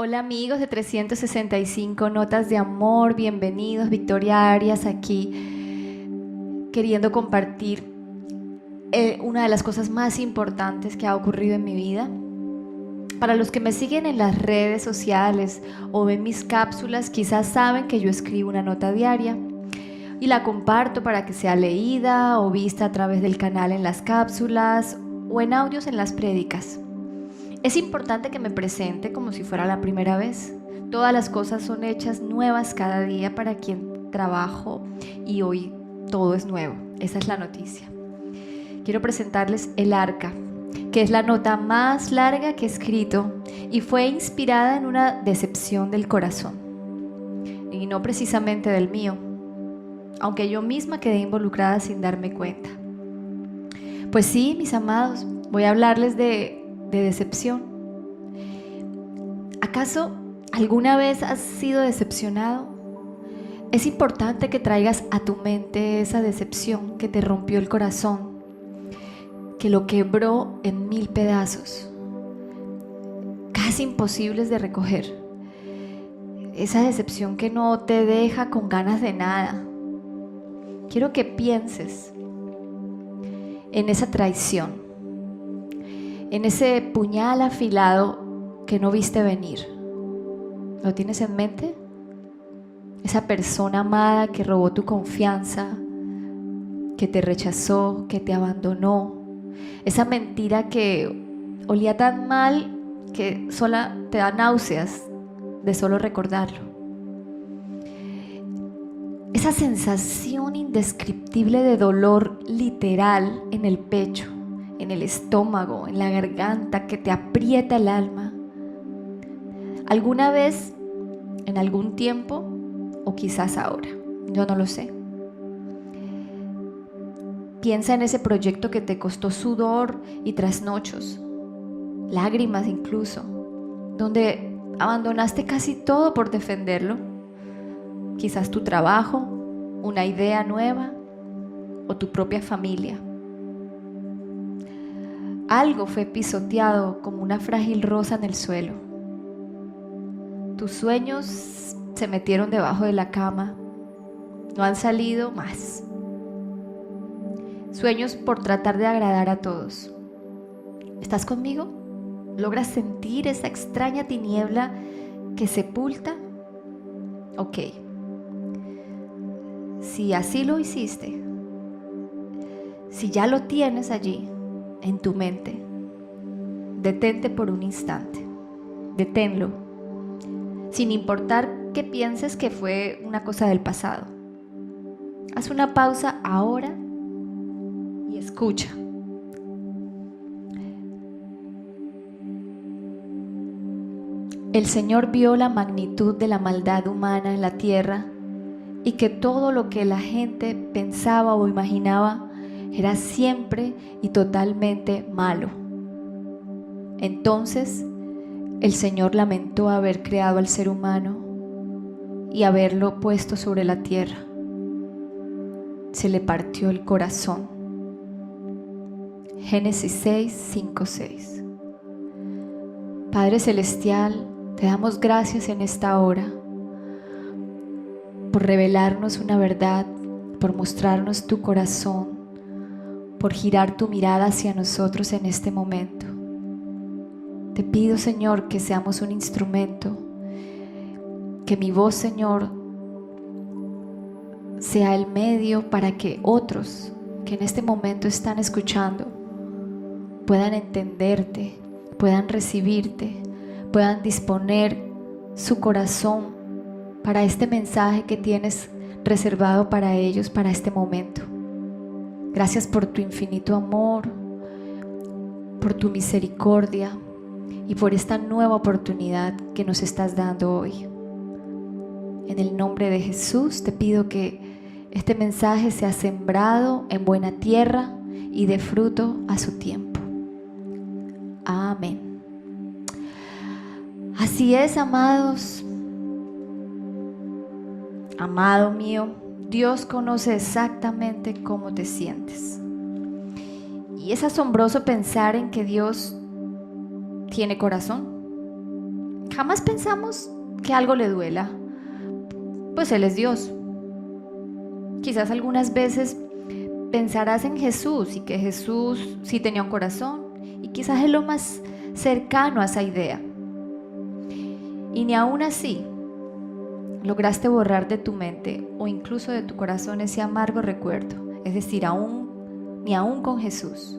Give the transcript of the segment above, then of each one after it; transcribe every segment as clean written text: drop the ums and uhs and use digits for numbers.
Hola amigos de 365 Notas de Amor, bienvenidos. Victoria Arias aquí queriendo compartir una de las cosas más importantes que ha ocurrido en mi vida. Para los que me siguen en las redes sociales o ven mis cápsulas, quizás saben que yo escribo una nota diaria y la comparto para que sea leída o vista a través del canal en las cápsulas o en audios en las prédicas. Es importante que me presente como si fuera la primera vez. Todas las cosas son hechas nuevas cada día para quien trabajo y hoy todo es nuevo. Esa es la noticia. Quiero presentarles El Arca, que es la nota más larga que he escrito y fue inspirada en una decepción del corazón y no precisamente del mío, aunque yo misma quedé involucrada sin darme cuenta. Pues sí, mis amados, voy a hablarles de decepción. ¿Acaso alguna vez has sido decepcionado? Es importante que traigas a tu mente esa decepción que te rompió el corazón, que lo quebró en 1000 pedazos, casi imposibles de recoger. Esa decepción que no te deja con ganas de nada. Quiero que pienses en esa traición, en ese puñal afilado que no viste venir. ¿Lo tienes en mente? Esa persona amada que robó tu confianza, que te rechazó, que te abandonó. Esa mentira que olía tan mal que sola te da náuseas de solo recordarlo. Esa sensación indescriptible de dolor literal en el pecho, en el estómago, en la garganta, que te aprieta el alma. ¿Alguna vez, en algún tiempo, o quizás ahora? Yo no lo sé. Piensa en ese proyecto que te costó sudor y trasnochos, lágrimas incluso, donde abandonaste casi todo por defenderlo. Quizás tu trabajo, una idea nueva o tu propia familia. Algo fue pisoteado como una frágil rosa en el suelo. Tus sueños se metieron debajo de la cama. No han salido más. Sueños por tratar de agradar a todos. ¿Estás conmigo? ¿Logras sentir esa extraña tiniebla que sepulta? Ok. Si así lo hiciste, si ya lo tienes allí, en tu mente, detente por un instante, deténlo, sin importar que pienses que fue una cosa del pasado. Haz una pausa ahora y escucha. El Señor vio la magnitud de la maldad humana en la tierra y que todo lo que la gente pensaba o imaginaba era siempre y totalmente malo. Entonces, el Señor lamentó haber creado al ser humano y haberlo puesto sobre la tierra. Se le partió el corazón. Génesis 6, 5, 6. Padre Celestial, te damos gracias en esta hora por revelarnos una verdad, por mostrarnos tu corazón, por girar tu mirada hacia nosotros en este momento. Te pido, Señor, que seamos un instrumento, que mi voz, Señor, sea el medio para que otros que en este momento están escuchando puedan entenderte, puedan recibirte, puedan disponer su corazón para este mensaje que tienes reservado para ellos, para este momento. Gracias por tu infinito amor, por tu misericordia y por esta nueva oportunidad que nos estás dando hoy. En el nombre de Jesús te pido que este mensaje sea sembrado en buena tierra y dé fruto a su tiempo. Amén. Así es, amados. Amado mío, Dios conoce exactamente cómo te sientes. Y es asombroso pensar en que Dios tiene corazón. jamás pensamos que algo le duela, pues Él es Dios. Quizás algunas veces pensarás en Jesús y que Jesús sí tenía un corazón, y quizás es lo más cercano a esa idea. Y ni aún así lograste borrar de tu mente o incluso de tu corazón ese amargo recuerdo. Es decir, ni aún con Jesús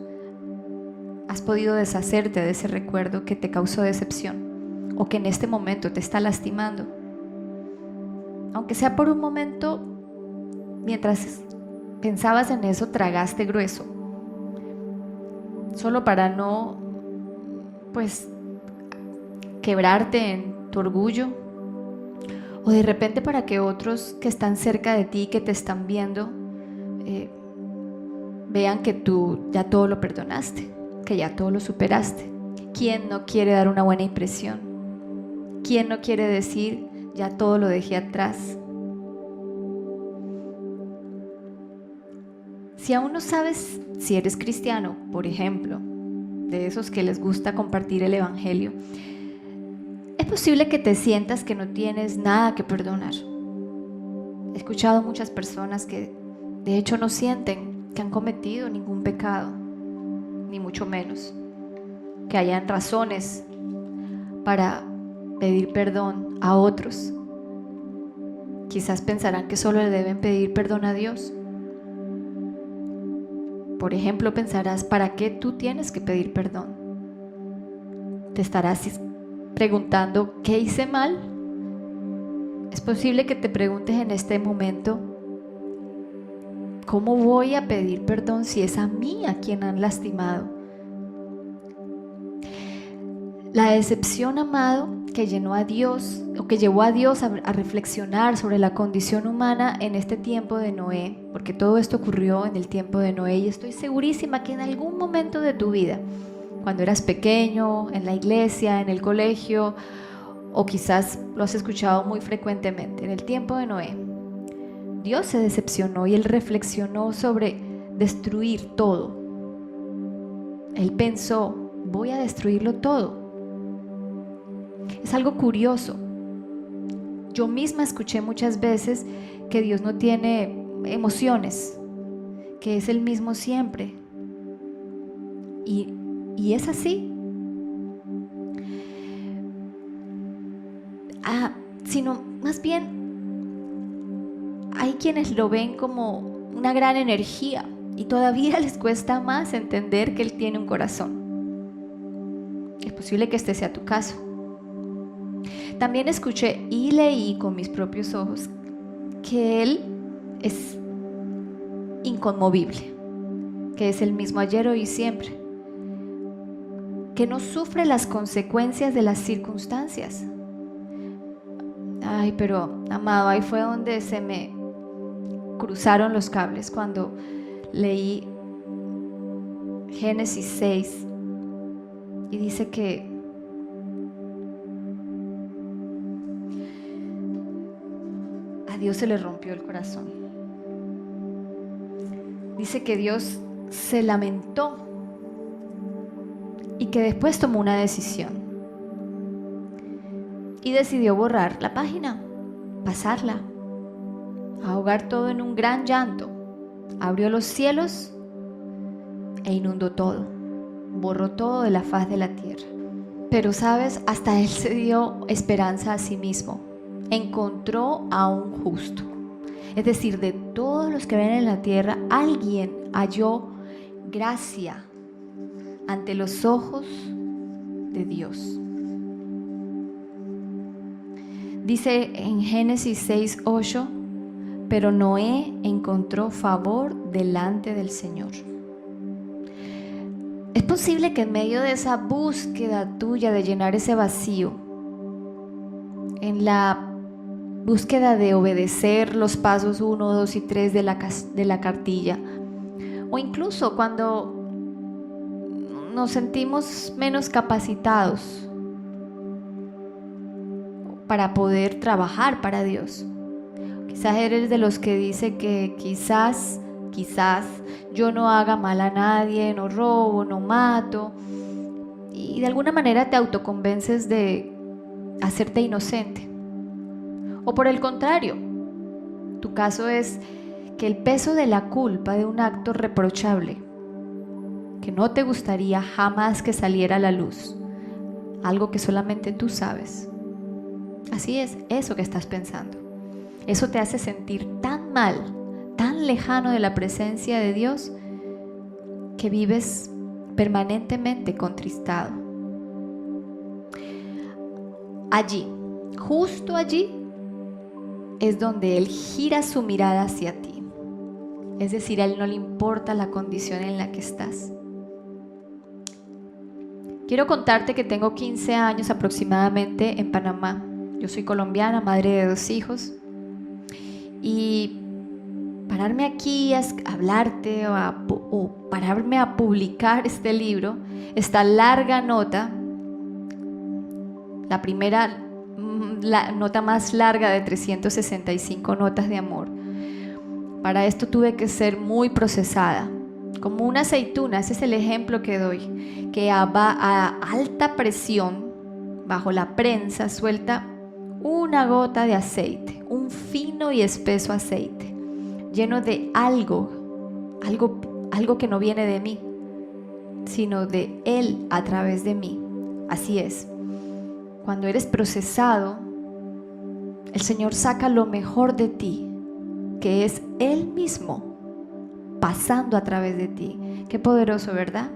has podido deshacerte de ese recuerdo que te causó decepción o que en este momento te está lastimando. Aunque sea por un momento, mientras pensabas en eso, tragaste grueso, solo para no, pues, quebrarte en tu orgullo, o de repente para que otros que están cerca de ti, que te están viendo, vean que tú ya todo lo perdonaste, que ya todo lo superaste. ¿Quién no quiere dar una buena impresión? ¿Quién no quiere decir, ya todo lo dejé atrás? Si aún no sabes si eres cristiano, por ejemplo, de esos que les gusta compartir el evangelio, es posible que te sientas que no tienes nada que perdonar. He escuchado a muchas personas que de hecho no sienten que han cometido ningún pecado, ni mucho menos que hayan razones para pedir perdón a otros. Quizás pensarán que solo le deben pedir perdón a Dios. Por ejemplo, pensarás, ¿para qué tú tienes que pedir perdón? Te estarás preguntando, ¿qué hice mal? Es posible que te preguntes en este momento, ¿cómo voy a pedir perdón si es a mí a quien han lastimado? La decepción, amado, que llenó a Dios, o que llevó a Dios a reflexionar sobre la condición humana en este tiempo de Noé, porque todo esto ocurrió en el tiempo de Noé, y estoy segurísima que en algún momento de tu vida, cuando eras pequeño, en la iglesia, en el colegio, o quizás lo has escuchado muy frecuentemente, en el tiempo de Noé, Dios se decepcionó y Él reflexionó sobre destruir todo. Él pensó, voy a destruirlo todo. Es algo curioso. Yo misma escuché muchas veces que Dios no tiene emociones, que es el mismo siempre. Y es así. Sino más bien hay quienes lo ven como una gran energía y todavía les cuesta más entender que Él tiene un corazón. Es posible que este sea tu caso. También escuché y leí con mis propios ojos que Él es inconmovible, que es el mismo ayer, hoy y siempre, que no sufre las consecuencias de las circunstancias. Ay, pero amado, ahí fue donde se me cruzaron los cables cuando leí Génesis 6 y dice que a Dios se le rompió el corazón. Dice que Dios se lamentó y que después tomó una decisión y decidió borrar la página, pasarla, ahogar todo en un gran llanto. Abrió los cielos e inundó todo, borró todo de la faz de la tierra. Pero sabes, hasta Él se dio esperanza a sí mismo. Encontró a un justo. Es decir, de todos los que ven en la tierra, alguien halló gracia ante los ojos de Dios. Dice en Génesis 6:8, pero Noé encontró favor delante del Señor. Es posible que en medio de esa búsqueda tuya de llenar ese vacío, en la búsqueda de obedecer los pasos 1, 2 y 3 de la cartilla, o incluso cuando nos sentimos menos capacitados para poder trabajar para Dios. Quizás eres de los que dice que quizás yo no haga mal a nadie, no robo, no mato, y de alguna manera te autoconvences de hacerte inocente. O por el contrario, tu caso es que el peso de la culpa de un acto reprochable, que no te gustaría jamás que saliera a la luz, algo que solamente tú sabes. Así es, eso que estás pensando. Eso te hace sentir tan mal, tan lejano de la presencia de Dios, que vives permanentemente contristado. Allí, justo allí, es donde Él gira su mirada hacia ti. Es decir, a Él no le importa la condición en la que estás. Quiero contarte que tengo 15 años aproximadamente en Panamá. Yo soy colombiana, madre de 2 hijos. Y pararme aquí a hablarte o pararme a publicar este libro, esta larga nota, la nota más larga de 365 notas de amor. Para esto tuve que ser muy procesada, como una aceituna. Ese es el ejemplo que doy, que va a alta presión, bajo la prensa, suelta una gota de aceite, un fino y espeso aceite, lleno de algo que no viene de mí, sino de Él a través de mí. Así es. Cuando eres procesado, el Señor saca lo mejor de ti, que es Él mismo pasando a través de ti. Qué poderoso, ¿verdad?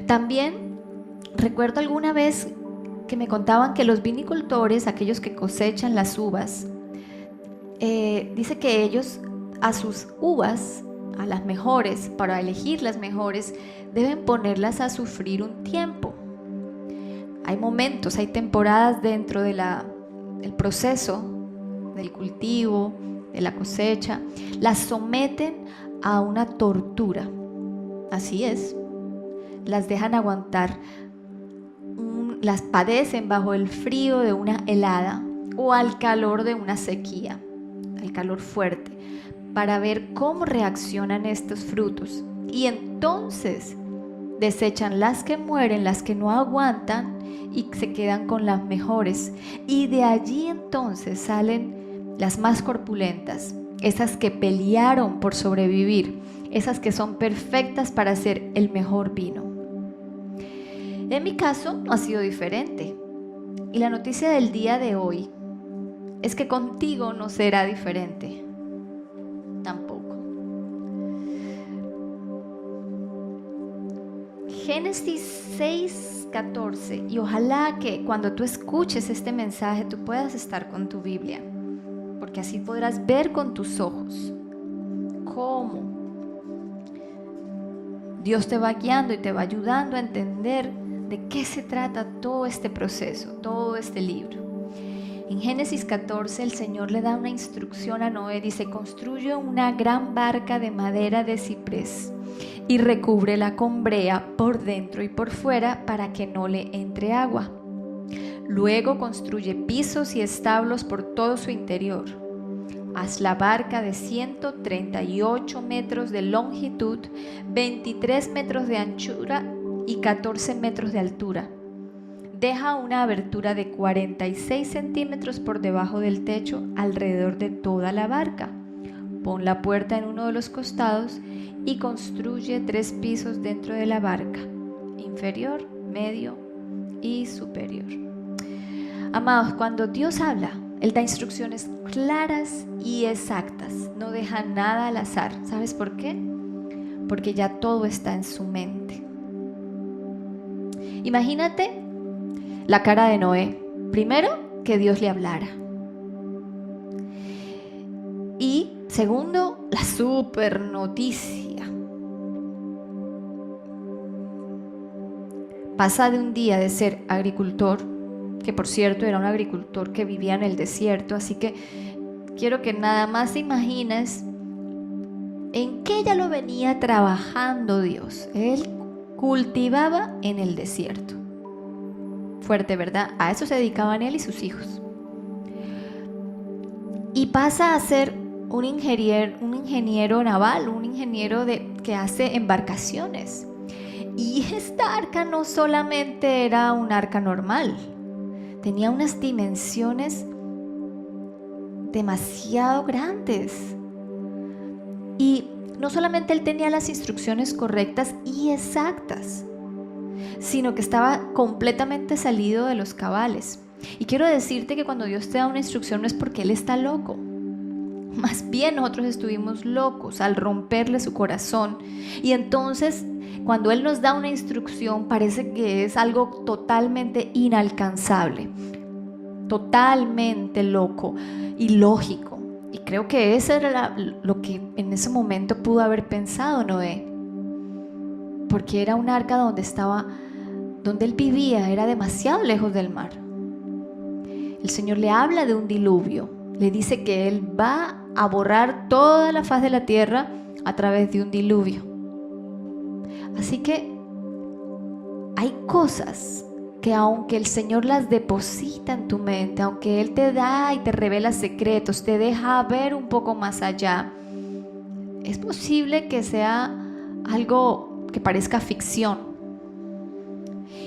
También recuerdo alguna vez que me contaban que los vinicultores, aquellos que cosechan las uvas, dice que ellos a sus uvas, a las mejores, para elegir las mejores, deben ponerlas a sufrir un tiempo. Hay momentos, hay temporadas dentro del proceso del cultivo, de la cosecha. Las someten a una tortura. Así es. Las dejan aguantar, las padecen bajo el frío de una helada o al calor de una sequía, al calor fuerte, para ver cómo reaccionan estos frutos. Y entonces desechan las que mueren, las que no aguantan, y se quedan con las mejores. Y de allí entonces salen las más corpulentas, esas que pelearon por sobrevivir, esas que son perfectas para hacer el mejor vino. En mi caso no ha sido diferente. Y la noticia del día de hoy es que contigo no será diferente. Tampoco. Génesis 6:14, y ojalá que cuando tú escuches este mensaje tú puedas estar con tu Biblia, porque así podrás ver con tus ojos cómo Dios te va guiando y te va ayudando a entender de qué se trata todo este proceso, todo este libro. En Génesis 14 el Señor le da una instrucción a Noé, dice: construye una gran barca de madera de ciprés y recúbrela con brea por dentro y por fuera para que no le entre agua. Luego construye pisos y establos por todo su interior. Haz la barca de 138 metros de longitud, 23 metros de anchura y 14 metros de altura. Deja una abertura de 46 centímetros por debajo del techo alrededor de toda la barca. Pon la puerta en uno de los costados y construye 3 pisos dentro de la barca, inferior, medio y superior. Amados, cuando Dios habla, Él da instrucciones claras y exactas, no deja nada al azar. ¿Sabes por qué? Porque ya todo está en su mente. Imagínate la cara de Noé. Primero, que Dios le hablara. Y segundo, la super noticia. Pasa de un día de ser agricultor, que por cierto era un agricultor que vivía en el desierto, así que quiero que nada más imagines en qué ya lo venía trabajando Dios. Él cultivaba en el desierto. Fuerte, ¿verdad? A eso se dedicaban él y sus hijos. Y pasa a ser un ingeniero naval, un ingeniero que hace embarcaciones. Y esta arca no solamente era un arca normal, tenía unas dimensiones demasiado grandes. Y no solamente él tenía las instrucciones correctas y exactas, sino que estaba completamente salido de los cabales. Y quiero decirte que cuando Dios te da una instrucción no es porque Él está loco. Más bien nosotros estuvimos locos al romperle su corazón. Y entonces cuando Él nos da una instrucción parece que es algo totalmente inalcanzable, totalmente loco, ilógico. Y creo que eso era lo que en ese momento pudo haber pensado Noé. Porque era un arca donde él vivía, era demasiado lejos del mar. El Señor le habla de un diluvio, le dice que Él va a borrar toda la faz de la tierra a través de un diluvio. Así que hay cosas que aunque el Señor las deposita en tu mente, aunque Él te da y te revela secretos, te deja ver un poco más allá, es posible que sea algo que parezca ficción.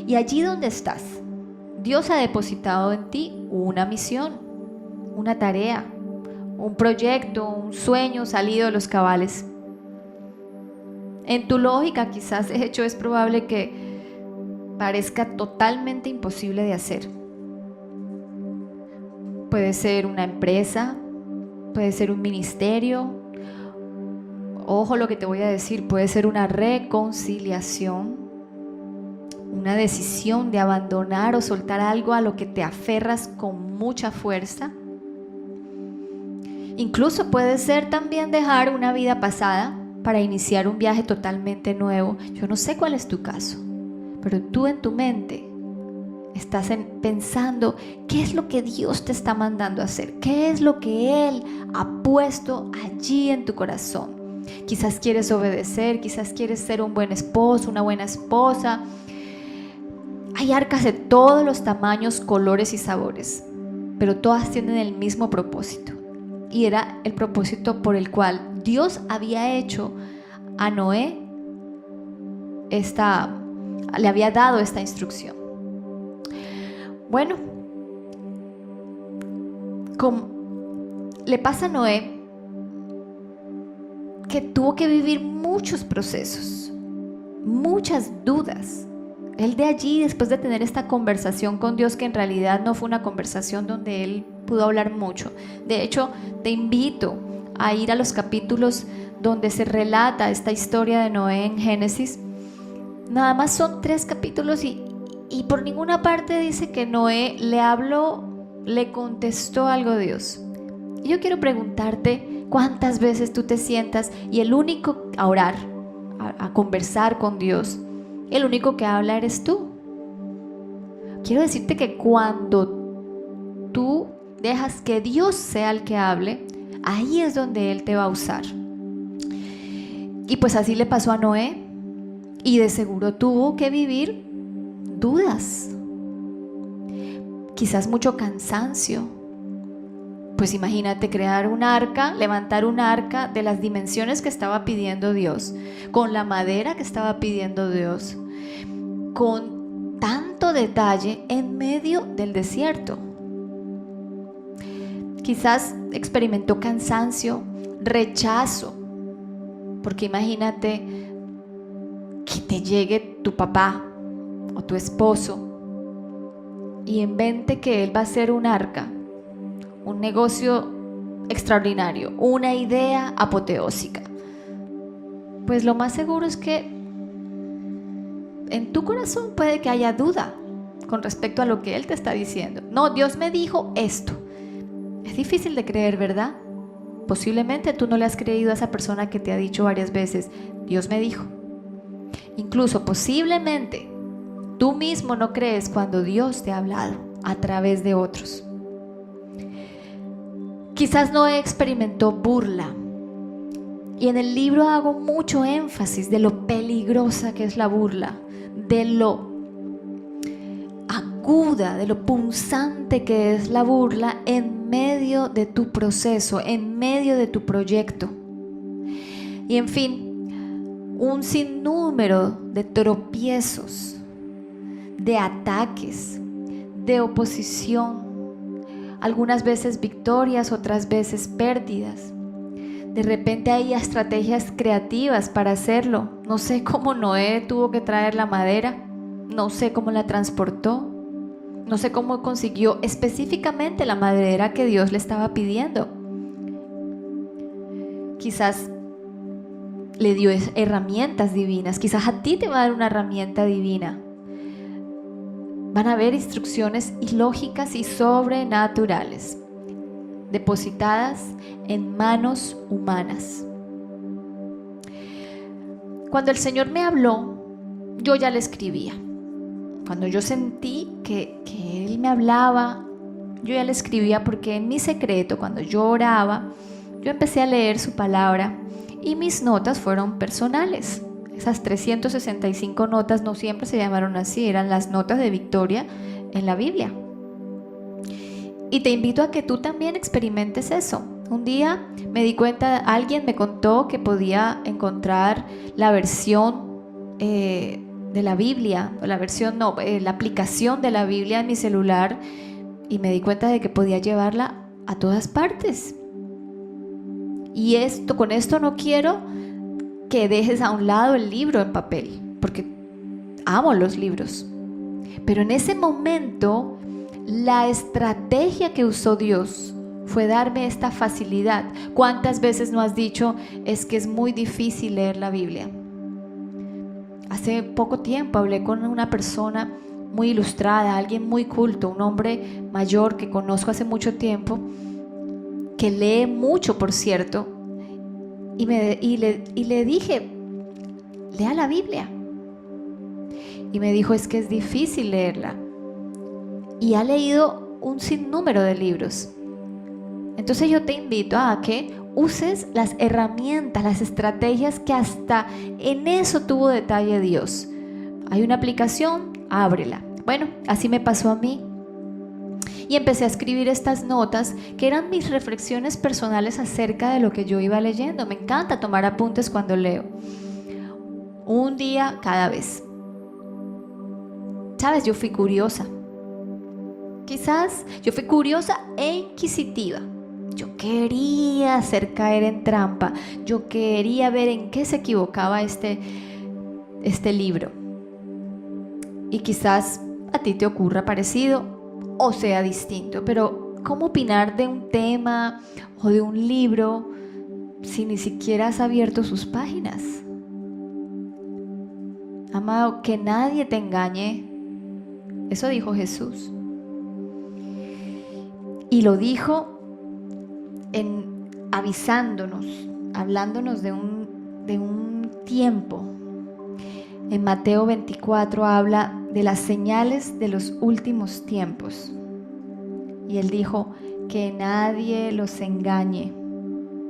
Y allí donde estás, Dios ha depositado en ti una misión, una tarea, un proyecto, un sueño salido de los cabales. En tu lógica quizás de hecho es probable que parezca totalmente imposible de hacer. Puede ser una empresa, puede ser un ministerio. Ojo lo que te voy a decir, puede ser una reconciliación, una decisión de abandonar o soltar algo a lo que te aferras con mucha fuerza. Incluso puede ser también dejar una vida pasada para iniciar un viaje totalmente nuevo. Yo no sé cuál es tu caso, pero tú en tu mente estás pensando qué es lo que Dios te está mandando a hacer, qué es lo que Él ha puesto allí en tu corazón. Quizás quieres obedecer, quizás quieres ser un buen esposo, una buena esposa. Hay arcas de todos los tamaños, colores y sabores, pero todas tienen el mismo propósito. Y era el propósito por el cual Dios había hecho a Noé le había dado esta instrucción. Bueno, como le pasa a Noé, que tuvo que vivir muchos procesos, muchas dudas. Él de allí, después de tener esta conversación con Dios, que en realidad no fue una conversación donde él pudo hablar mucho. De hecho, te invito a ir a los capítulos donde se relata esta historia de Noé en Génesis. Nada más son 3 capítulos y por ninguna parte dice que Noé le contestó algo a Dios. Y yo quiero preguntarte cuántas veces tú te sientas y el único a orar, a conversar con Dios, el único que habla eres tú. Quiero decirte que cuando tú dejas que Dios sea el que hable, ahí es donde Él te va a usar. Y pues así le pasó a Noé, y de seguro tuvo que vivir dudas, quizás mucho cansancio. Pues imagínate crear un arca, levantar un arca de las dimensiones que estaba pidiendo Dios, con la madera que estaba pidiendo Dios, con tanto detalle en medio del desierto. Quizás experimentó cansancio, rechazo, porque imagínate que te llegue tu papá o tu esposo y invente que él va a hacer un arca, un negocio extraordinario, una idea apoteósica. Pues lo más seguro es que en tu corazón puede que haya duda con respecto a lo que Él te está diciendo. No, Dios me dijo esto. Es difícil de creer, ¿verdad? Posiblemente tú no le has creído a esa persona que te ha dicho varias veces, Dios me dijo. Incluso posiblemente tú mismo no crees cuando Dios te ha hablado a través de otros. Quizás Noé experimentó burla. Y en el libro hago mucho énfasis de lo peligrosa que es la burla, de lo aguda, de lo punzante que es la burla en medio de tu proceso, en medio de tu proyecto. Y en fin, un sinnúmero de tropiezos, de ataques, de oposición, algunas veces victorias, otras veces pérdidas. De repente hay estrategias creativas para hacerlo. No sé cómo Noé tuvo que traer la madera, no sé cómo la transportó, no sé cómo consiguió específicamente la madera que Dios le estaba pidiendo. Quizás le dio herramientas divinas, quizás a ti te va a dar una herramienta divina. Van a haber instrucciones ilógicas y sobrenaturales depositadas en manos humanas. Cuando el Señor me habló, yo ya le escribía. Cuando yo sentí que Él me hablaba, yo ya le escribía, porque en mi secreto, cuando yo oraba, yo empecé a leer su palabra y mis notas fueron personales. Esas 365 notas no siempre se llamaron así, eran las notas de Victoria en la Biblia. Y te invito a que tú también experimentes eso. Un día me di cuenta, alguien me contó que podía encontrar la versión de la Biblia, o la versión no, la aplicación de la Biblia en mi celular, y me di cuenta de que podía llevarla a todas partes. Y con esto no quiero que dejes a un lado el libro en papel, porque amo los libros. Pero en ese momento, la estrategia que usó Dios fue darme esta facilidad. ¿Cuántas veces no has dicho, es que es muy difícil leer la Biblia? Hace poco tiempo hablé con una persona muy ilustrada, alguien muy culto, un hombre mayor que conozco hace mucho tiempo, que lee mucho, por cierto, y le dije, lea la Biblia. Y me dijo, es que es difícil leerla. Y ha leído un sinnúmero de libros. Entonces yo te invito a que uses las herramientas, las estrategias que hasta en eso tuvo detalle Dios. Hay una aplicación, ábrela. Bueno, así me pasó a mí. Y empecé a escribir estas notas que eran mis reflexiones personales acerca de lo que yo iba leyendo. Me encanta tomar apuntes cuando leo. Un día cada vez. ¿Sabes? Yo fui curiosa. Quizás yo fui curiosa e inquisitiva. Yo quería hacer caer en trampa. Yo quería ver en qué se equivocaba este libro. Y quizás a ti te ocurra parecido o sea distinto. Pero ¿cómo opinar de un tema o de un libro si ni siquiera has abierto sus páginas? Amado, que nadie te engañe. Eso dijo Jesús. Y lo dijo avisándonos, hablándonos de un tiempo. En Mateo 24 habla de las señales de los últimos tiempos. Y Él dijo que nadie los engañe,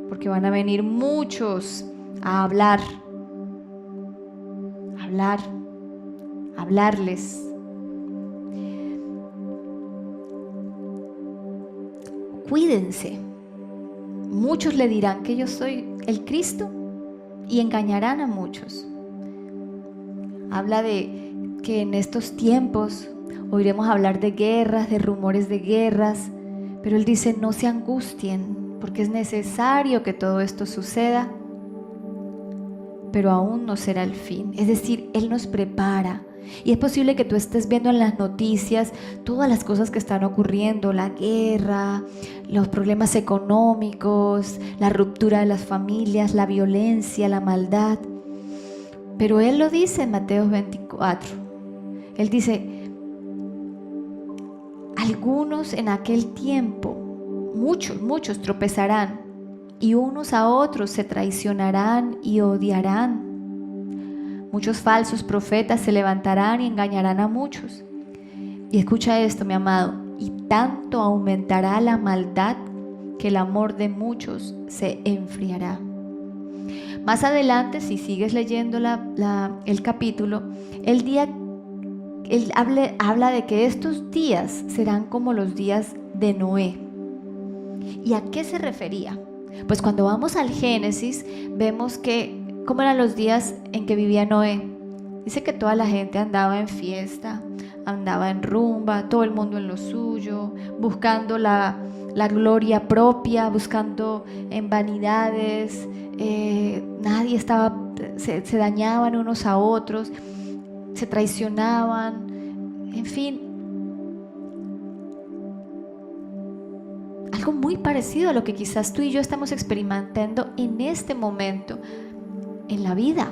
porque van a venir muchos a hablarles. Cuídense. Muchos le dirán que yo soy el Cristo y engañarán a muchos. Habla de que en estos tiempos oiremos hablar de guerras, de rumores de guerras, pero Él dice, no se angustien, porque es necesario que todo esto suceda, pero aún no será el fin. Es decir, Él nos prepara. Y es posible que tú estés viendo en las noticias todas las cosas que están ocurriendo, la guerra, los problemas económicos, la ruptura de las familias, la violencia, la maldad. Pero Él lo dice en Mateo 24. Él dice, algunos en aquel tiempo, muchos tropezarán, y unos a otros se traicionarán y odiarán. Muchos falsos profetas se levantarán y engañarán a muchos. Y escucha esto, mi amado, y tanto aumentará la maldad que el amor de muchos se enfriará. Más adelante, si sigues leyendo el capítulo, él habla de que estos días serán como los días de Noé. ¿Y a qué se refería? Pues cuando vamos al Génesis, vemos que ¿cómo eran los días en que vivía Noé? Dice que toda la gente andaba en fiesta, andaba en rumba, todo el mundo en lo suyo, buscando la gloria propia, buscando en vanidades, nadie estaba, se dañaban unos a otros, se traicionaban, en fin, algo muy parecido a lo que quizás tú y yo estamos experimentando en este momento en la vida,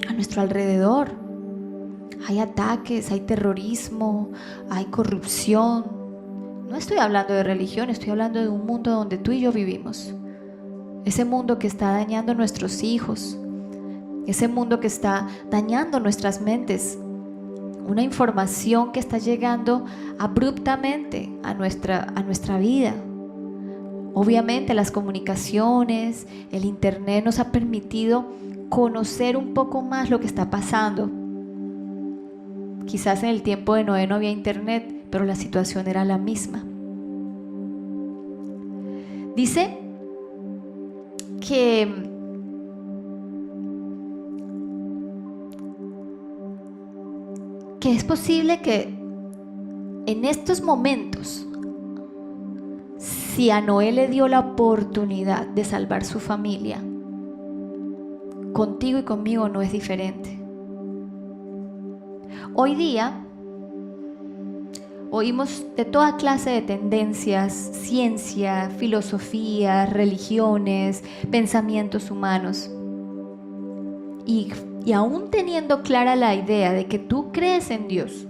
a nuestro alrededor. Hay ataques, hay terrorismo, hay corrupción. No estoy hablando de religión, estoy hablando de un mundo donde tú y yo vivimos. Ese mundo que está dañando a nuestros hijos, ese mundo que está dañando nuestras mentes, una información que está llegando abruptamente a nuestra vida. Obviamente las comunicaciones, el internet nos ha permitido conocer un poco más lo que está pasando. Quizás en el tiempo de Noé no había internet, pero la situación era la misma. Dice que es posible que en estos momentos, si a Noé le dio la oportunidad de salvar su familia, contigo y conmigo no es diferente. Hoy día oímos de toda clase de tendencias, ciencia, filosofía, religiones, pensamientos humanos. Y aún teniendo clara la idea de que tú crees en Dios,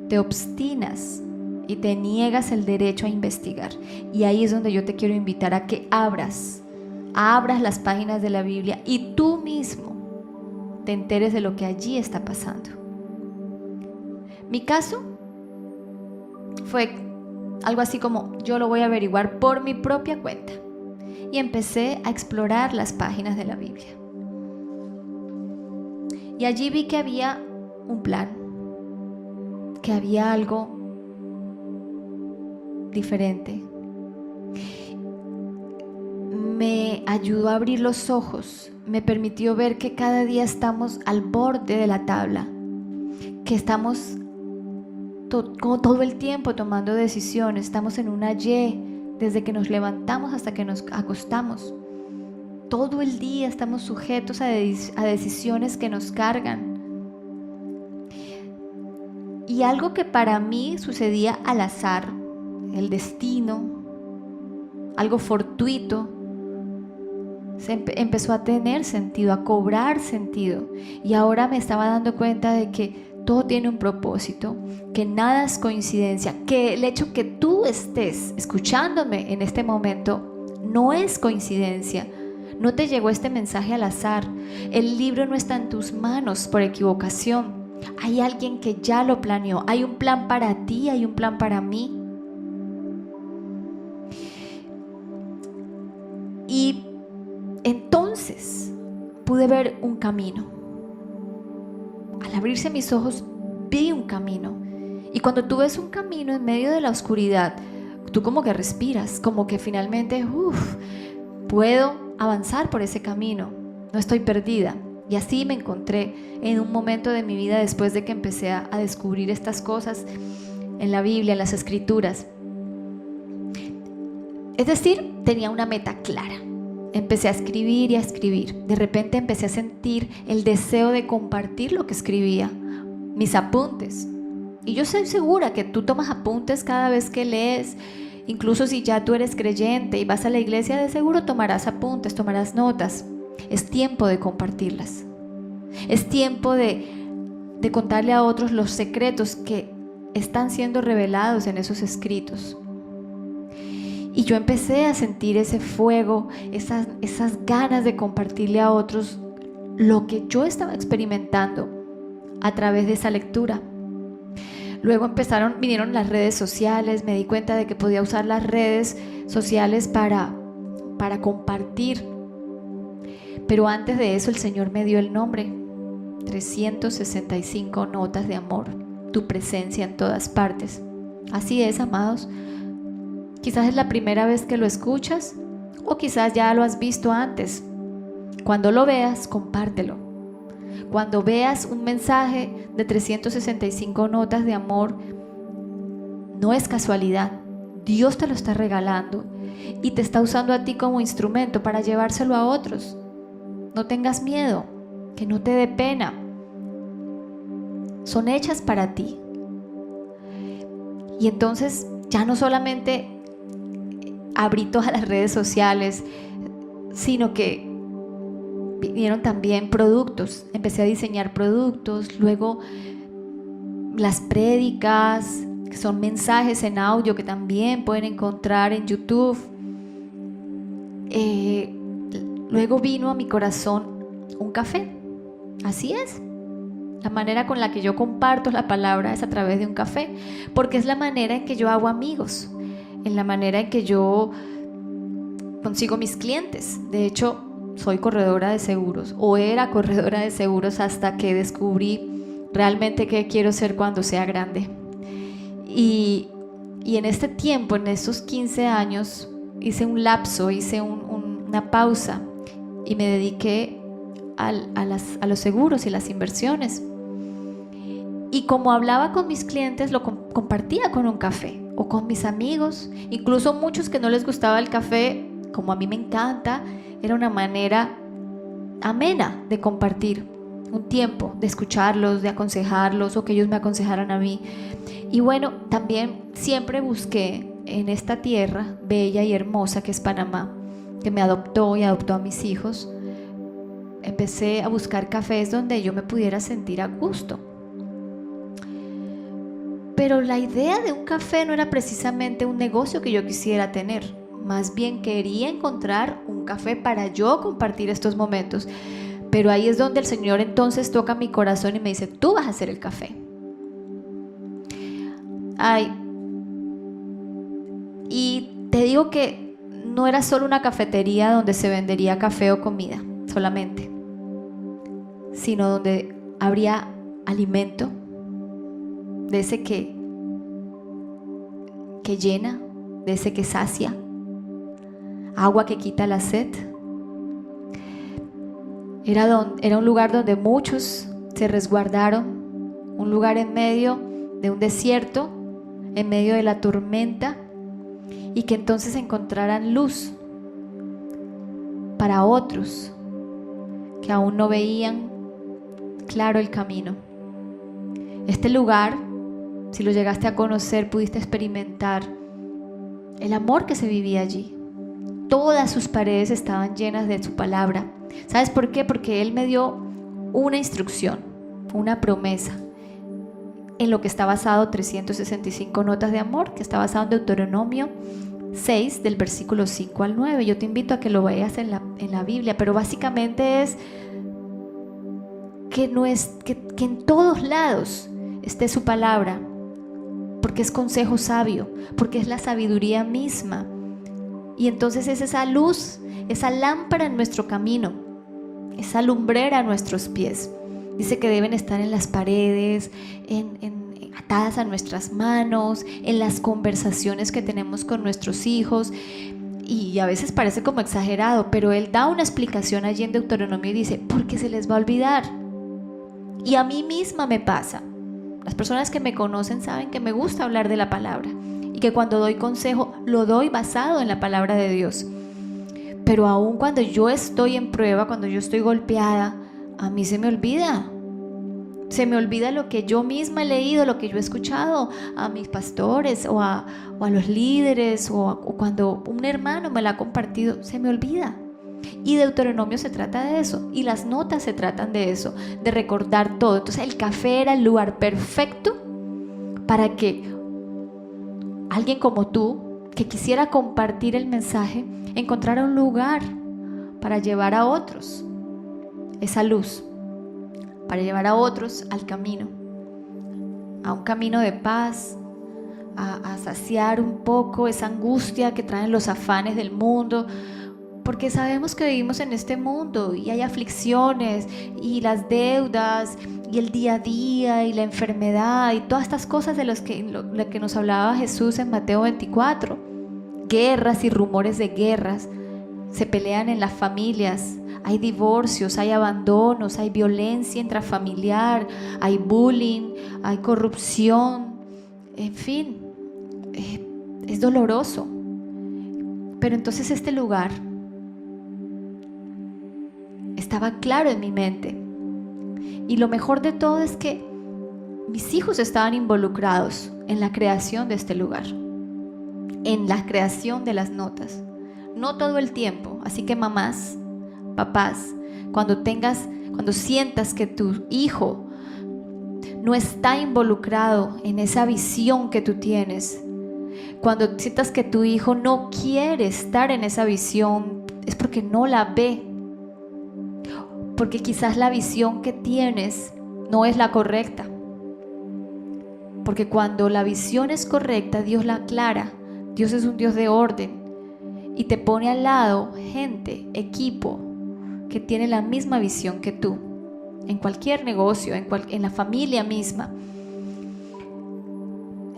te obstinas y te niegas el derecho a investigar. Y ahí es donde yo te quiero invitar a que abras las páginas de la Biblia y tú mismo te enteres de lo que allí está pasando. Mi caso fue algo así como: yo lo voy a averiguar por mi propia cuenta. Y empecé a explorar las páginas de la Biblia. Y allí vi que había un plan, que había algo diferente. Me ayudó a abrir los ojos, me permitió ver que cada día estamos al borde de la tabla, que estamos todo el tiempo tomando decisiones, estamos en una Y desde que nos levantamos hasta que nos acostamos. Todo el día estamos sujetos a decisiones que nos cargan. Y algo que para mí sucedía al azar, el destino, algo fortuito, empezó a tener sentido, a cobrar sentido. Y ahora me estaba dando cuenta de que todo tiene un propósito, que nada es coincidencia, que el hecho que tú estés escuchándome en este momento no es coincidencia. No te llegó este mensaje al azar. El libro no está en tus manos por equivocación. Hay alguien que ya lo planeó. Hay un plan para ti, hay un plan para mí. Y entonces pude ver un camino. Al abrirse mis ojos vi un camino. Y cuando tú ves un camino en medio de la oscuridad, tú como que respiras, como que finalmente puedo avanzar por ese camino, no estoy perdida. Y así me encontré en un momento de mi vida después de que empecé a descubrir estas cosas en la Biblia, en las Escrituras. Es decir, tenía una meta clara. Empecé a escribir y a escribir. De repente empecé a sentir el deseo de compartir lo que escribía, mis apuntes. Y yo estoy segura que tú tomas apuntes cada vez que lees. Incluso si ya tú eres creyente y vas a la iglesia, de seguro tomarás apuntes, tomarás notas. Es tiempo de compartirlas. Es tiempo de contarle a otros los secretos que están siendo revelados en esos escritos. Y yo empecé a sentir ese fuego, esas ganas de compartirle a otros lo que yo estaba experimentando a través de esa lectura. Luego vinieron las redes sociales, me di cuenta de que podía usar las redes sociales para compartir. Pero antes de eso el Señor me dio el nombre: 365 notas de amor, tu presencia en todas partes. Así es, amados. Quizás es la primera vez que lo escuchas, o quizás ya lo has visto antes. Cuando lo veas, compártelo. Cuando veas un mensaje de 365 notas de amor, no es casualidad. Dios te lo está regalando y te está usando a ti como instrumento para llevárselo a otros. No tengas miedo, que no te dé pena. Son hechas para ti. Y entonces ya no solamente abrí todas las redes sociales, sino que vinieron también productos. Empecé a diseñar productos, luego las prédicas, que son mensajes en audio que también pueden encontrar en YouTube. Luego vino a mi corazón un café. Así es. La manera con la que yo comparto la palabra es a través de un café, porque es la manera en que yo hago amigos, en la manera en que yo consigo mis clientes. De hecho, soy corredora de seguros, o era corredora de seguros hasta que descubrí realmente qué quiero ser cuando sea grande. Y en este tiempo, en estos 15 años, hice un lapso, hice una pausa y me dediqué a los seguros y las inversiones. Y como hablaba con mis clientes, lo compartía con un café o con mis amigos, incluso muchos que no les gustaba el café, como a mí me encanta. Era una manera amena de compartir un tiempo, de escucharlos, de aconsejarlos o que ellos me aconsejaran a mí. Y bueno, también siempre busqué en esta tierra bella y hermosa que es Panamá, que me adoptó y adoptó a mis hijos. Empecé a buscar cafés donde yo me pudiera sentir a gusto. Pero la idea de un café no era precisamente un negocio que yo quisiera tener. Más bien quería encontrar un café para yo compartir estos momentos. Pero ahí es donde el Señor entonces toca mi corazón y me dice: tú vas a hacer el café. Ay, y te digo que no era solo una cafetería donde se vendería café o comida solamente, sino donde habría alimento, de ese que llena, de ese que sacia, agua que quita la sed. Era un lugar donde muchos se resguardaron, un lugar en medio de un desierto, en medio de la tormenta, y que entonces encontraran luz para otros que aún no veían claro el camino. Este lugar, si lo llegaste a conocer, pudiste experimentar el amor que se vivía allí. Todas sus paredes estaban llenas de su palabra. ¿Sabes por qué? Porque Él me dio una instrucción, una promesa, en lo que está basado 365 notas de amor, que está basado en Deuteronomio 6, del versículo 5 al 9. Yo te invito a que lo veas en la Biblia, pero básicamente es que en todos lados esté su palabra, porque es consejo sabio, porque es la sabiduría misma. Y entonces es esa luz, esa lámpara en nuestro camino, esa lumbrera a nuestros pies. Dice que deben estar en las paredes, atadas a nuestras manos, en las conversaciones que tenemos con nuestros hijos. Y a veces parece como exagerado, pero Él da una explicación allí en Deuteronomio y dice: porque se les va a olvidar. Y a mí misma me pasa. Las personas que me conocen saben que me gusta hablar de la palabra y que cuando doy consejo lo doy basado en la palabra de Dios. Pero aún cuando yo estoy en prueba, cuando yo estoy golpeada, a mí se me olvida. Se me olvida lo que yo misma he leído, lo que yo he escuchado a mis pastores o a los líderes o cuando un hermano me lo ha compartido, se me olvida. Y Deuteronomio se trata de eso, y las notas se tratan de eso, de recordar todo. Entonces el café era el lugar perfecto para que alguien como tú, que quisiera compartir el mensaje, encontrara un lugar para llevar a otros esa luz, para llevar a otros al camino, a un camino de paz, a saciar un poco esa angustia que traen los afanes del mundo, porque sabemos que vivimos en este mundo y hay aflicciones y las deudas y el día a día y la enfermedad y todas estas cosas de las que nos hablaba Jesús en Mateo 24, guerras y rumores de guerras. se pelean en las familias, hay divorcios, hay abandonos, hay violencia intrafamiliar, hay bullying, hay corrupción, en fin, es doloroso. Pero entonces este lugar estaba claro en mi mente. Y lo mejor de todo es que mis hijos estaban involucrados en la creación de este lugar, en la creación de las notas. No todo el tiempo, así que mamás, papás, cuando sientas que tu hijo no está involucrado en esa visión que tú tienes, cuando sientas que tu hijo no quiere estar en esa visión, es porque no la ve, porque quizás la visión que tienes no es la correcta. Porque cuando la visión es correcta, Dios la aclara. Dios es un Dios de orden y te pone al lado gente, equipo que tiene la misma visión que tú, en cualquier negocio, en la familia misma.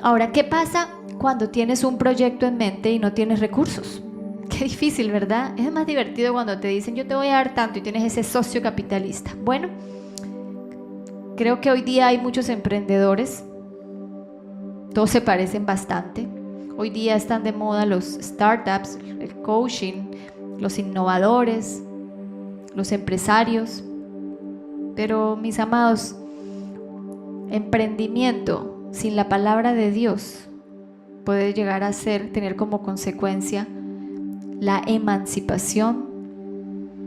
Ahora, ¿qué pasa cuando tienes un proyecto en mente y no tienes recursos? Qué difícil, ¿verdad? Es más divertido cuando te dicen yo te voy a dar tanto y tienes ese socio capitalista. Bueno, creo que hoy día hay muchos emprendedores, todos se parecen bastante. Hoy día están de moda los startups, el coaching, los innovadores, los empresarios. Pero mis amados, emprendimiento sin la palabra de Dios puede llegar a tener como consecuencia la emancipación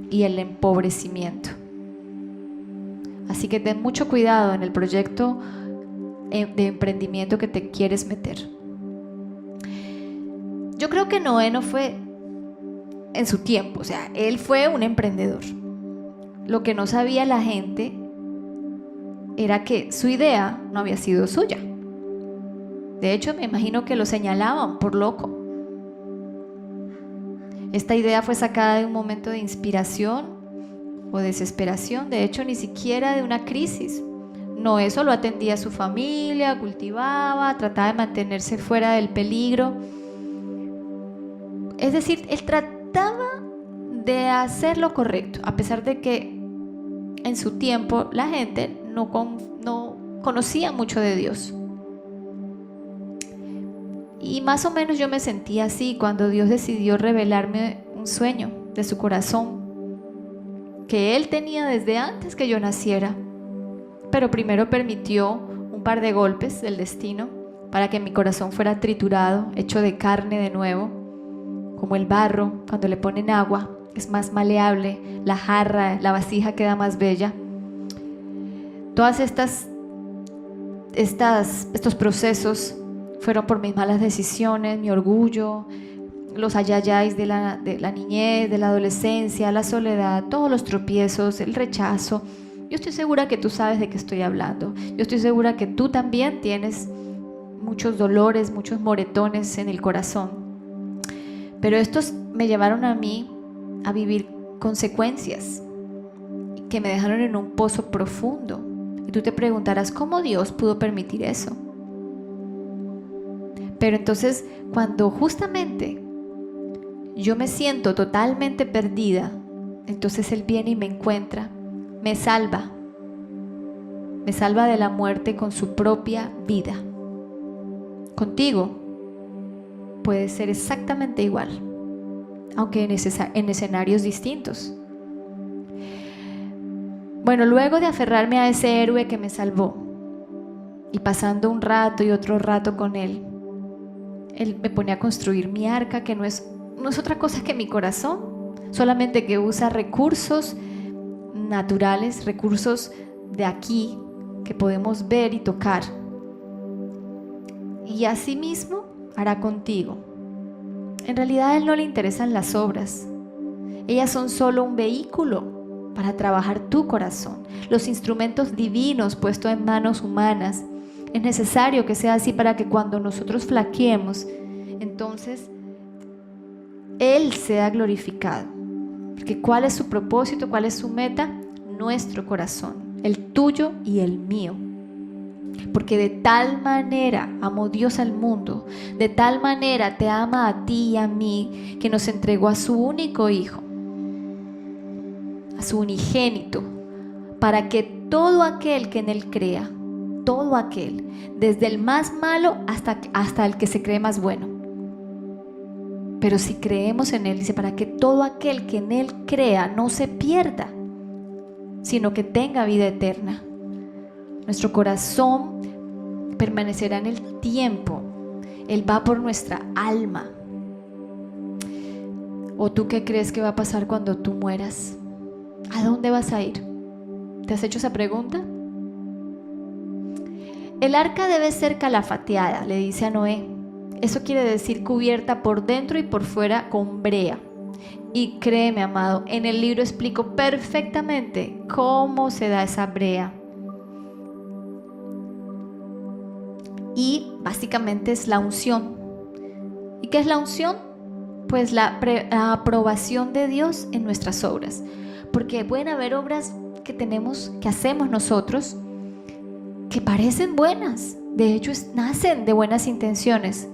y el empobrecimiento. Así que ten mucho cuidado en el proyecto de emprendimiento que te quieres meter. Yo creo que Noé no fue en su tiempo, o sea, él fue un emprendedor. Lo que no sabía la gente era que su idea no había sido suya. De hecho, me imagino que lo señalaban por loco. Esta idea fue sacada de un momento de inspiración o desesperación, de hecho, ni siquiera de una crisis. Noé solo atendía a su familia, cultivaba, trataba de mantenerse fuera del peligro. Es decir, él trataba de hacer lo correcto, a pesar de que en su tiempo la gente no conocía mucho de Dios. Y más o menos yo me sentía así cuando Dios decidió revelarme un sueño de su corazón que Él tenía desde antes que yo naciera. Pero primero permitió un par de golpes del destino para que mi corazón fuera triturado, hecho de carne de nuevo. Como el barro, cuando le ponen agua, es más maleable, la jarra, la vasija queda más bella. Todas estos procesos fueron por mis malas decisiones, mi orgullo, los ayayáis de la niñez, de la adolescencia, la soledad, todos los tropiezos, el rechazo. Yo estoy segura que tú sabes de qué estoy hablando. Yo estoy segura que tú también tienes muchos dolores, muchos moretones en el corazón. Pero estos me llevaron a mí a vivir consecuencias que me dejaron en un pozo profundo. Y tú te preguntarás, ¿cómo Dios pudo permitir eso? Pero entonces, cuando justamente yo me siento totalmente perdida, entonces Él viene y me encuentra, me salva de la muerte con su propia vida. Contigo puede ser exactamente igual, aunque en escenarios distintos. Bueno, luego de aferrarme a ese héroe que me salvó y pasando un rato y otro rato con él me pone a construir mi arca, que no es otra cosa que mi corazón, solamente que usa recursos naturales, recursos de aquí que podemos ver y tocar. Y así mismo hará contigo. En realidad a Él no le interesan las obras. Ellas son solo un vehículo para trabajar tu corazón. Los instrumentos divinos puestos en manos humanas. Es necesario que sea así para que cuando nosotros flaqueemos, entonces Él sea glorificado. Porque ¿cuál es su propósito? ¿Cuál es su meta? Nuestro corazón, el tuyo y el mío. Porque de tal manera amó Dios al mundo, de tal manera te ama a ti y a mí, que nos entregó a su único Hijo, a su unigénito, para que todo aquel que en Él crea, todo aquel, desde el más malo hasta el que se cree más bueno. Pero si creemos en Él, dice, para que todo aquel que en Él crea no se pierda, sino que tenga vida eterna. Nuestro corazón permanecerá en el tiempo. Él va por nuestra alma. ¿O tú qué crees que va a pasar cuando tú mueras? ¿A dónde vas a ir? ¿Te has hecho esa pregunta? El arca debe ser calafateada, le dice a Noé. Eso quiere decir cubierta por dentro y por fuera con brea. Y créeme, amado, en el libro explico perfectamente cómo se da esa brea. Y básicamente es la unción. ¿Y qué es la unción? Pues la aprobación de Dios en nuestras obras. Porque pueden haber obras que hacemos nosotros, que parecen buenas. De hecho, nacen de buenas intenciones.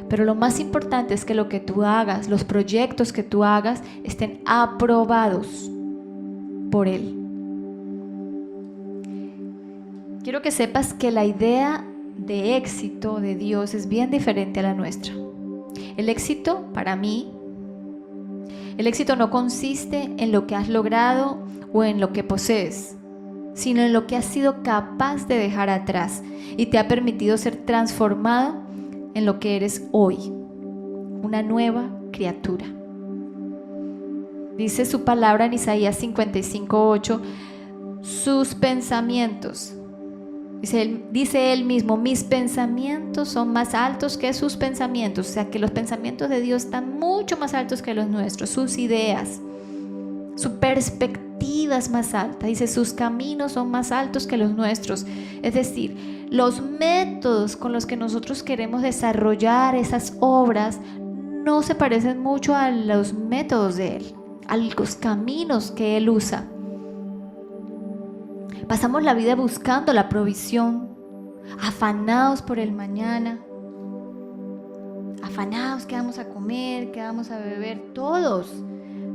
Pero lo más importante es que lo que tú hagas, los proyectos que tú hagas, estén aprobados por Él. Quiero que sepas que la idea de éxito de Dios es bien diferente a la nuestra. El éxito, para mí, el éxito no consiste en lo que has logrado o en lo que posees, sino en lo que has sido capaz de dejar atrás y te ha permitido ser transformado en lo que eres hoy, una nueva criatura. Dice su palabra en Isaías 55:8, sus pensamientos, dice él mismo, mis pensamientos son más altos que sus pensamientos. O sea que los pensamientos de Dios están mucho más altos que los nuestros, sus ideas, su perspectiva es más alta. Dice, sus caminos son más altos que los nuestros. Es decir, los métodos con los que nosotros queremos desarrollar esas obras no se parecen mucho a los métodos de Él, a los caminos que Él usa. Pasamos la vida buscando la provisión, afanados por el mañana, afanados, qué vamos a comer, qué vamos a beber, todos.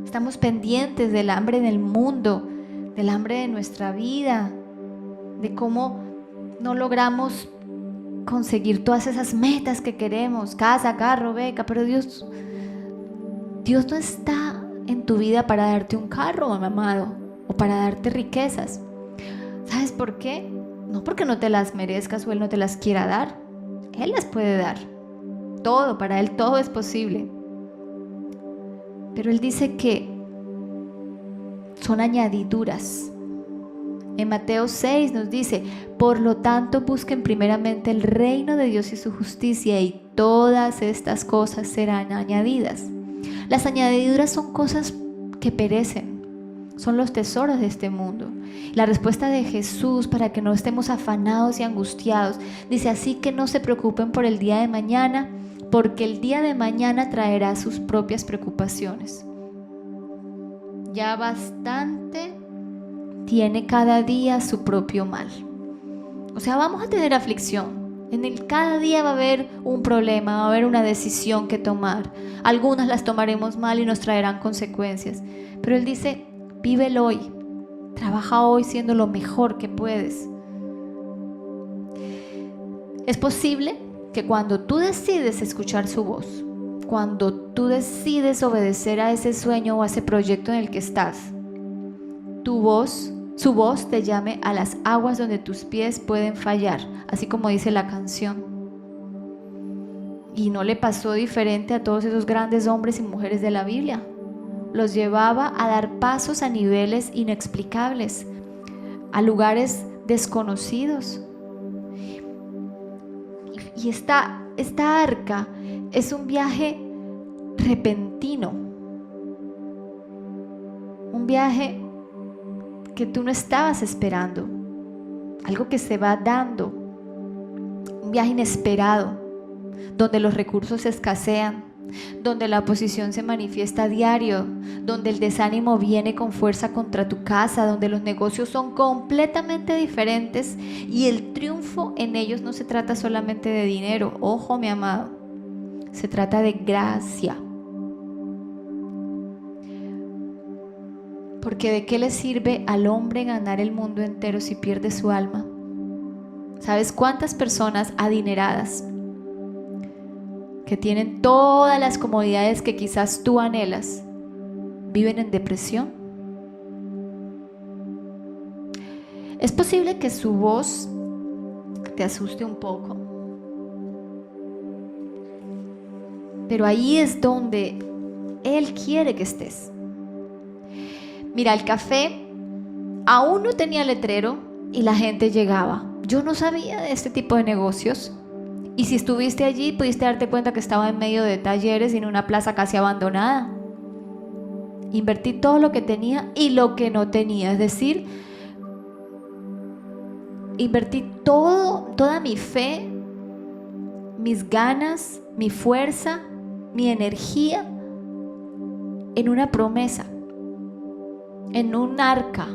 Estamos pendientes del hambre en el mundo, del hambre de nuestra vida, de cómo no logramos conseguir todas esas metas que queremos, casa, carro, beca, pero Dios no está en tu vida para darte un carro, amado, o para darte riquezas. ¿Sabes por qué? No porque no te las merezcas o Él no te las quiera dar. Él las puede dar. Todo, para Él todo es posible. Pero Él dice que son añadiduras. En Mateo 6 nos dice, por lo tanto busquen primeramente el reino de Dios y su justicia y todas estas cosas serán añadidas. Las añadiduras son cosas que perecen. Son los tesoros de este mundo. La respuesta de Jesús para que no estemos afanados y angustiados dice, así que no se preocupen por el día de mañana, porque el día de mañana traerá sus propias preocupaciones. Ya bastante tiene cada día su propio mal. O sea, vamos a tener aflicción. Cada día va a haber un problema, va a haber una decisión que tomar. Algunas las tomaremos mal y nos traerán consecuencias. Pero Él dice, vive el hoy, trabaja hoy siendo lo mejor que puedes. Es posible que cuando tú decides escuchar su voz, cuando tú decides obedecer a ese sueño o a ese proyecto en el que estás, su voz te llame a las aguas donde tus pies pueden fallar, así como dice la canción. Y no le pasó diferente a todos esos grandes hombres y mujeres de la Biblia. Los llevaba a dar pasos a niveles inexplicables, a lugares desconocidos. Y esta arca es un viaje repentino, un viaje que tú no estabas esperando, algo que se va dando, un viaje inesperado, donde los recursos escasean, donde la oposición se manifiesta a diario, donde el desánimo viene con fuerza contra tu casa, donde los negocios son completamente diferentes y el triunfo en ellos no se trata solamente de dinero. Ojo, mi amado, se trata de gracia. Porque ¿de qué le sirve al hombre ganar el mundo entero si pierde su alma? ¿Sabes cuántas personas adineradas que tienen todas las comodidades que quizás tú anhelas viven en depresión? Es posible que su voz te asuste un poco, pero ahí es donde Él quiere que estés. Mira, el café aún no tenía letrero y la gente llegaba. Yo no sabía de este tipo de negocios. Y si estuviste allí, pudiste darte cuenta que estaba en medio de talleres y en una plaza casi abandonada. Invertí todo lo que tenía y lo que no tenía. Es decir, invertí toda mi fe, mis ganas, mi fuerza, mi energía en una promesa, en un arca.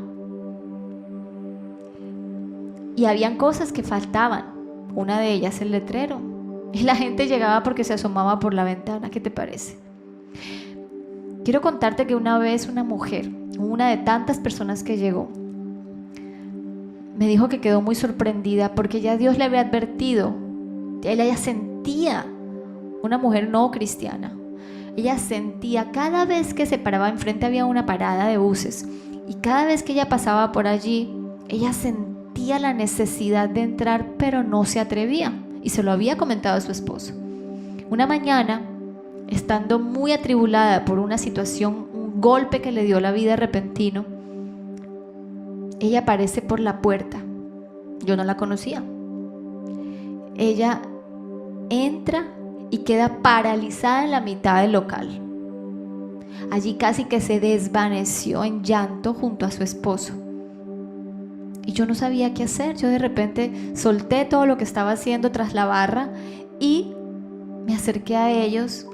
Y habían cosas que faltaban. Una de ellas el letrero. Y la gente llegaba porque se asomaba por la ventana. ¿Qué te parece? Quiero contarte que una vez una mujer, una de tantas personas que llegó, me dijo que quedó muy sorprendida porque ya Dios le había advertido. Ella sentía, una mujer no cristiana, ella sentía cada vez que se paraba enfrente había una parada de buses y cada vez que ella pasaba por allí, ella sentía la necesidad de entrar, pero no se atrevía y se lo había comentado a su esposo. Una mañana, estando muy atribulada por una situación, un golpe que le dio la vida repentino, ella aparece por la puerta. Yo no la conocía. Ella entra y queda paralizada en la mitad del local. Allí casi que se desvaneció en llanto junto a su esposo. Y yo no sabía qué hacer. Yo de repente solté todo lo que estaba haciendo tras la barra y me acerqué a ellos.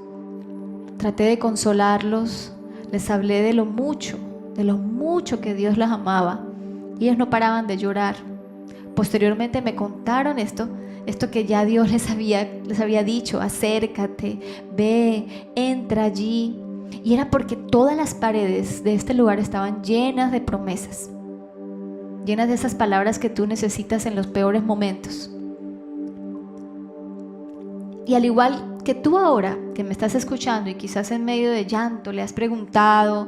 Traté de consolarlos. Les hablé de lo mucho que Dios las amaba. Y ellos no paraban de llorar. Posteriormente me contaron esto que ya Dios les había dicho: acércate, ve, entra allí. Y era porque todas las paredes de este lugar estaban llenas de promesas, llenas de esas palabras que tú necesitas en los peores momentos. Y al igual que tú ahora, que me estás escuchando y quizás en medio de llanto le has preguntado,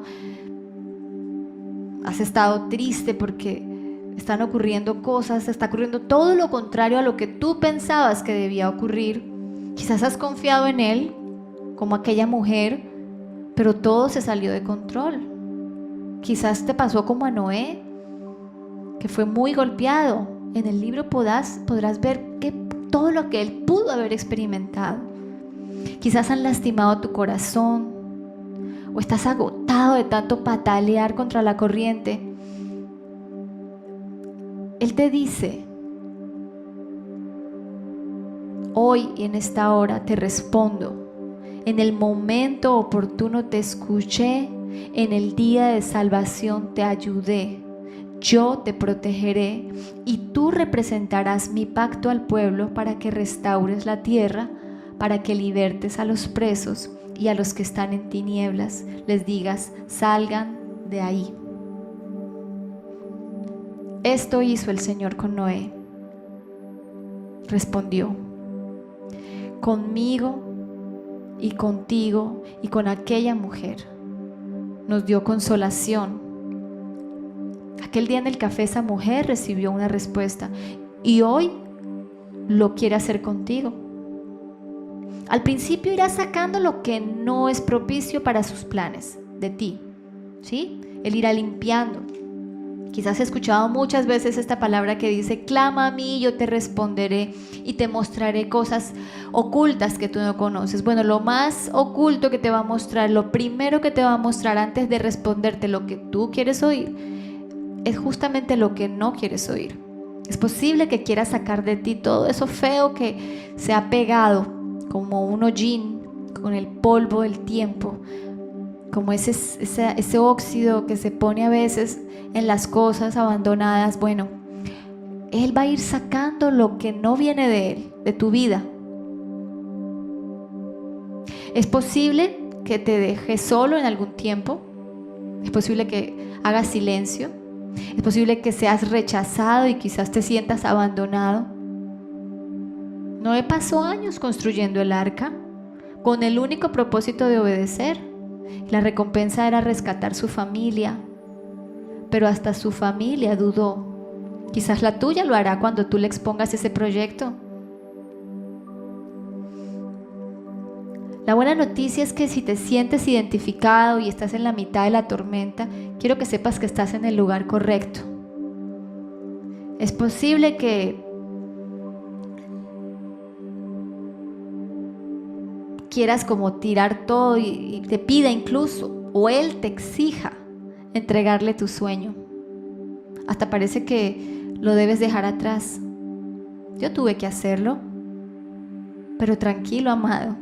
has estado triste porque están ocurriendo cosas, está ocurriendo todo lo contrario a lo que tú pensabas que debía ocurrir. Quizás has confiado en Él, como aquella mujer, pero todo se salió de control. Quizás te pasó como a Noé, que fue muy golpeado. En el libro podrás ver todo lo que él pudo haber experimentado. Quizás han lastimado tu corazón o estás agotado de tanto patalear contra la corriente. Él te dice: hoy y en esta hora te respondo. En el momento oportuno te escuché, en el día de salvación te ayudé. Yo te protegeré y tú representarás mi pacto al pueblo para que restaures la tierra, para que libertes a los presos y a los que están en tinieblas les digas: salgan de ahí. Esto hizo el Señor con Noé. Respondió: conmigo y contigo y con aquella mujer. Nos dio consolación. Aquel día en el café esa mujer recibió una respuesta y hoy lo quiere hacer contigo. Al principio irá sacando lo que no es propicio para sus planes de ti, ¿sí? Él irá limpiando. Quizás has escuchado muchas veces esta palabra que dice: clama a mí, yo te responderé y te mostraré cosas ocultas que tú no conoces. Bueno, lo más oculto que te va a mostrar, lo primero que te va a mostrar antes de responderte lo que tú quieres oír, es justamente lo que no quieres oír. Es posible que quieras sacar de ti todo eso feo que se ha pegado como un hollín, con el polvo del tiempo, como ese óxido que se pone a veces en las cosas abandonadas. Bueno, Él va a ir sacando lo que no viene de Él, de tu vida. Es posible que te dejes solo en algún tiempo, es posible que hagas silencio, es posible que seas rechazado y quizás te sientas abandonado. Noé pasó años construyendo el arca con el único propósito de obedecer. La recompensa era rescatar su familia, pero hasta su familia dudó. Quizás la tuya lo hará cuando tú le expongas ese proyecto. La buena noticia es que si te sientes identificado y estás en la mitad de la tormenta, quiero que sepas que estás en el lugar correcto. Es posible que quieras como tirar todo y te pida incluso, o Él te exija entregarle tu sueño. Hasta parece que lo debes dejar atrás. Yo tuve que hacerlo, pero tranquilo, amado.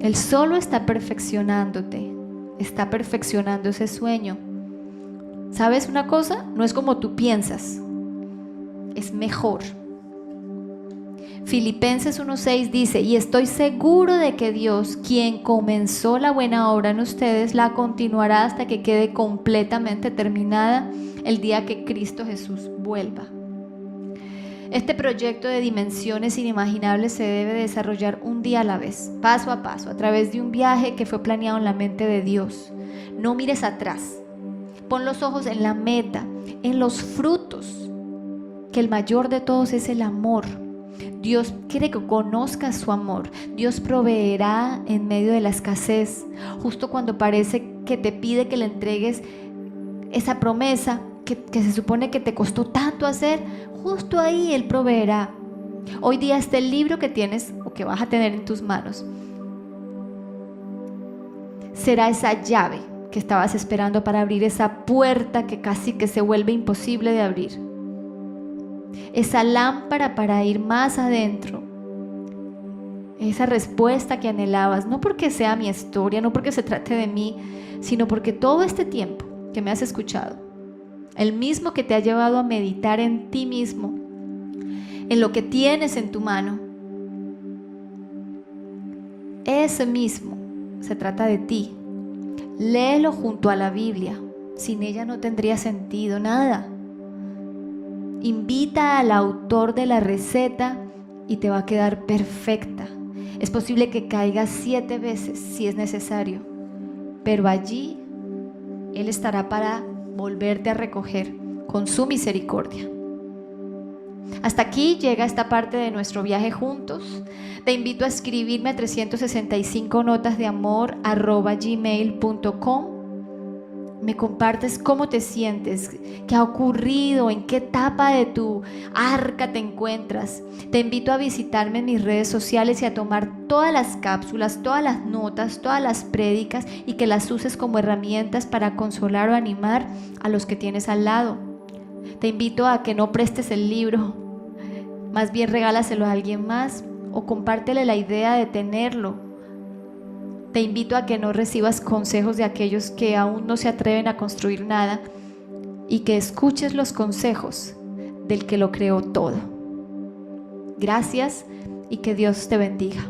Él solo está perfeccionándote, está perfeccionando ese sueño. ¿Sabes una cosa? No es como tú piensas, es mejor. Filipenses 1:6 dice: y estoy seguro de que Dios, quien comenzó la buena obra en ustedes, la continuará hasta que quede completamente terminada el día que Cristo Jesús vuelva. Este proyecto de dimensiones inimaginables se debe desarrollar un día a la vez, paso a paso, a través de un viaje que fue planeado en la mente de Dios. No mires atrás, pon los ojos en la meta, en los frutos, que el mayor de todos es el amor. Dios quiere que conozcas su amor. Dios proveerá en medio de la escasez, justo cuando parece que te pide que le entregues esa promesa que se supone que te costó tanto hacer. Justo ahí Él proveerá. Hoy día este libro que tienes o que vas a tener en tus manos será esa llave que estabas esperando para abrir esa puerta que casi que se vuelve imposible de abrir. Esa lámpara para ir más adentro. Esa respuesta que anhelabas, no porque sea mi historia, no porque se trate de mí, sino porque todo este tiempo que me has escuchado, el mismo que te ha llevado a meditar en ti mismo, en lo que tienes en tu mano, ese mismo se trata de ti. Léelo junto a la Biblia. Sin ella no tendría sentido nada. Invita al autor de la receta y te va a quedar perfecta. Es posible que caigas 7 veces si es necesario, pero allí Él estará para volverte a recoger con su misericordia. Hasta aquí llega esta parte de nuestro viaje juntos. Te invito a escribirme a 365notasdeamor@gmail.com. Me compartes cómo te sientes, qué ha ocurrido, en qué etapa de tu arca te encuentras. Te invito a visitarme en mis redes sociales y a tomar todas las cápsulas, todas las notas, todas las prédicas y que las uses como herramientas para consolar o animar a los que tienes al lado. Te invito a que no prestes el libro, más bien regálaselo a alguien más o compártele la idea de tenerlo. Te invito a que no recibas consejos de aquellos que aún no se atreven a construir nada y que escuches los consejos del que lo creó todo. Gracias y que Dios te bendiga.